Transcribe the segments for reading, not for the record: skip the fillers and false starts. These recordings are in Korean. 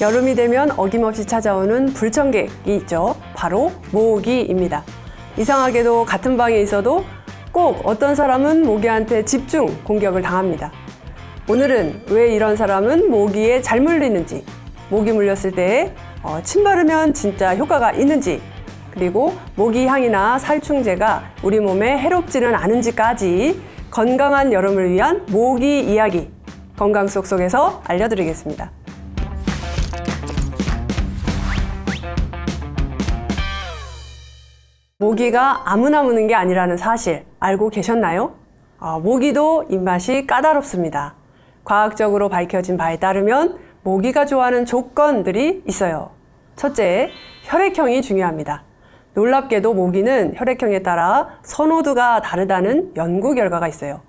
여름이 되면 어김없이 찾아오는 불청객이 있죠. 바로 모기입니다. 이상하게도 같은 방에 있어도 꼭 어떤 사람은 모기한테 집중 공격을 당합니다. 오늘은 왜 이런 사람은 모기에 잘 물리는지, 모기 물렸을 때 침 바르면 진짜 효과가 있는지, 그리고 모기 향이나 살충제가 우리 몸에 해롭지는 않은지까지 건강한 여름을 위한 모기 이야기, 건강 쏙쏙에서 알려드리겠습니다. 모기가 아무나 무는 게 아니라는 사실 알고 계셨나요? 모기도 입맛이 까다롭습니다. 과학적으로 밝혀진 바에 따르면 모기가 좋아하는 조건들이 있어요. 첫째, 혈액형이 중요합니다. 놀랍게도 모기는 혈액형에 따라 선호도가 다르다는 연구 결과가 있어요.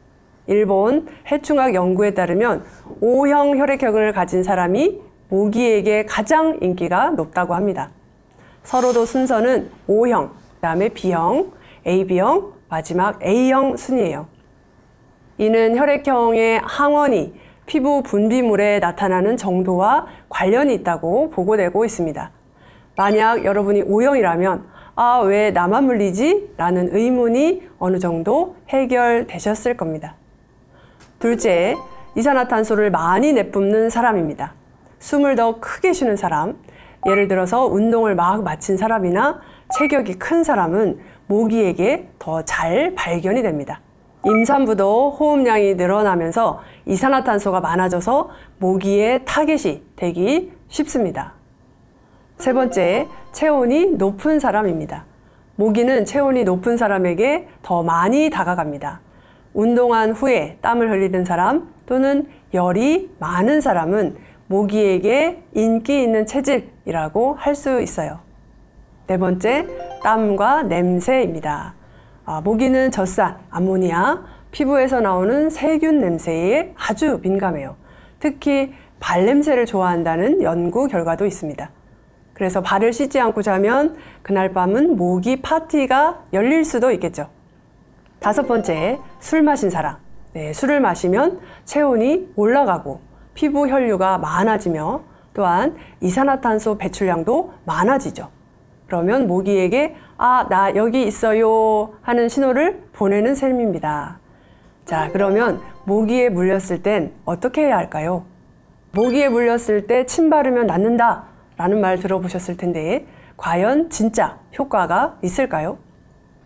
일본 해충학 연구에 따르면 O형 혈액형을 가진 사람이 모기에게 가장 인기가 높다고 합니다. 서로도 순서는 O형, 그다음에 B형, AB형, 마지막 A형 순이에요. 이는 혈액형의 항원이 피부 분비물에 나타나는 정도와 관련이 있다고 보고되고 있습니다. 만약 여러분이 O형이라면 왜 나만 물리지? 라는 의문이 어느 정도 해결되셨을 겁니다. 둘째, 이산화탄소를 많이 내뿜는 사람입니다. 숨을 더 크게 쉬는 사람, 예를 들어서 운동을 막 마친 사람이나 체격이 큰 사람은 모기에게 더 잘 발견이 됩니다. 임산부도 호흡량이 늘어나면서 이산화탄소가 많아져서 모기의 타겟이 되기 쉽습니다. 세 번째, 체온이 높은 사람입니다. 모기는 체온이 높은 사람에게 더 많이 다가갑니다. 운동한 후에 땀을 흘리는 사람 또는 열이 많은 사람은 모기에게 인기 있는 체질이라고 할 수 있어요. 네 번째, 땀과 냄새입니다. 모기는 젖산, 암모니아, 피부에서 나오는 세균 냄새에 아주 민감해요. 특히 발냄새를 좋아한다는 연구 결과도 있습니다. 그래서 발을 씻지 않고 자면 그날 밤은 모기 파티가 열릴 수도 있겠죠. 다섯 번째, 술 마신 사람. 술을 마시면 체온이 올라가고 피부 혈류가 많아지며 또한 이산화탄소 배출량도 많아지죠. 그러면 모기에게 나 여기 있어요 하는 신호를 보내는 셈입니다. 자, 그러면 모기에 물렸을 땐 어떻게 해야 할까요? 모기에 물렸을 때 침 바르면 낫는다 라는 말 들어보셨을 텐데 과연 진짜 효과가 있을까요?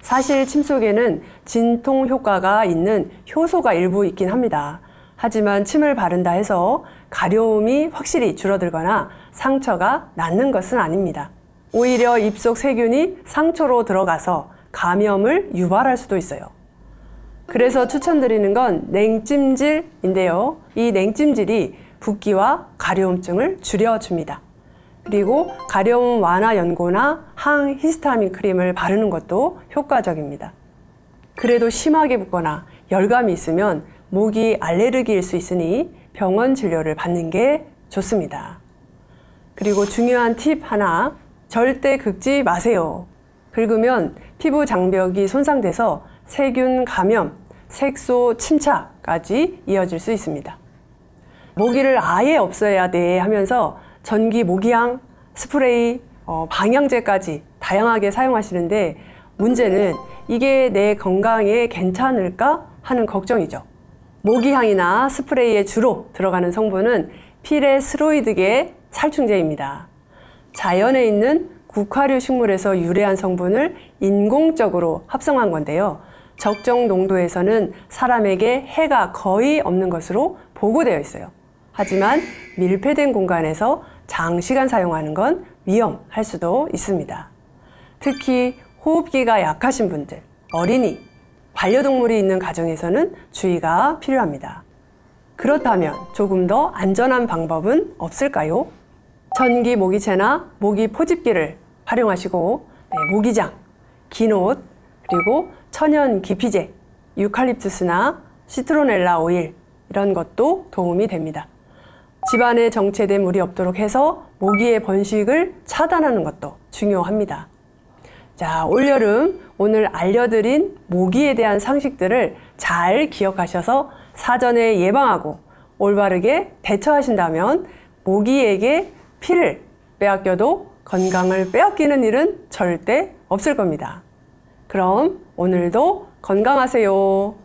사실 침 속에는 진통 효과가 있는 효소가 일부 있긴 합니다. 하지만 침을 바른다 해서 가려움이 확실히 줄어들거나 상처가 낫는 것은 아닙니다. 오히려 입속 세균이 상처로 들어가서 감염을 유발할 수도 있어요. 그래서 추천드리는 건 냉찜질인데요. 이 냉찜질이 붓기와 가려움증을 줄여줍니다. 그리고 가려움 완화 연고나 항히스타민 크림을 바르는 것도 효과적입니다. 그래도 심하게 붓거나 열감이 있으면 모기 알레르기일 수 있으니 병원 진료를 받는 게 좋습니다. 그리고 중요한 팁 하나, 절대 긁지 마세요. 긁으면 피부 장벽이 손상돼서 세균 감염, 색소 침착까지 이어질 수 있습니다. 모기를 아예 없애야 돼 하면서 전기 모기향, 스프레이, 방향제까지 다양하게 사용하시는데 문제는 이게 내 건강에 괜찮을까 하는 걱정이죠. 모기향이나 스프레이에 주로 들어가는 성분은 피레스로이드계 살충제입니다. 자연에 있는 국화류 식물에서 유래한 성분을 인공적으로 합성한 건데요. 적정 농도에서는 사람에게 해가 거의 없는 것으로 보고되어 있어요. 하지만 밀폐된 공간에서 장시간 사용하는 건 위험할 수도 있습니다. 특히 호흡기가 약하신 분들, 어린이, 반려동물이 있는 가정에서는 주의가 필요합니다. 그렇다면 조금 더 안전한 방법은 없을까요? 전기 모기채나 모기 포집기를 활용하시고 모기장, 긴 옷, 그리고 천연 기피제, 유칼립투스나 시트로넬라 오일 이런 것도 도움이 됩니다. 집안에 정체된 물이 없도록 해서 모기의 번식을 차단하는 것도 중요합니다. 자, 올여름 오늘 알려드린 모기에 대한 상식들을 잘 기억하셔서 사전에 예방하고 올바르게 대처하신다면 모기에게 피를 빼앗겨도 건강을 빼앗기는 일은 절대 없을 겁니다. 그럼 오늘도 건강하세요.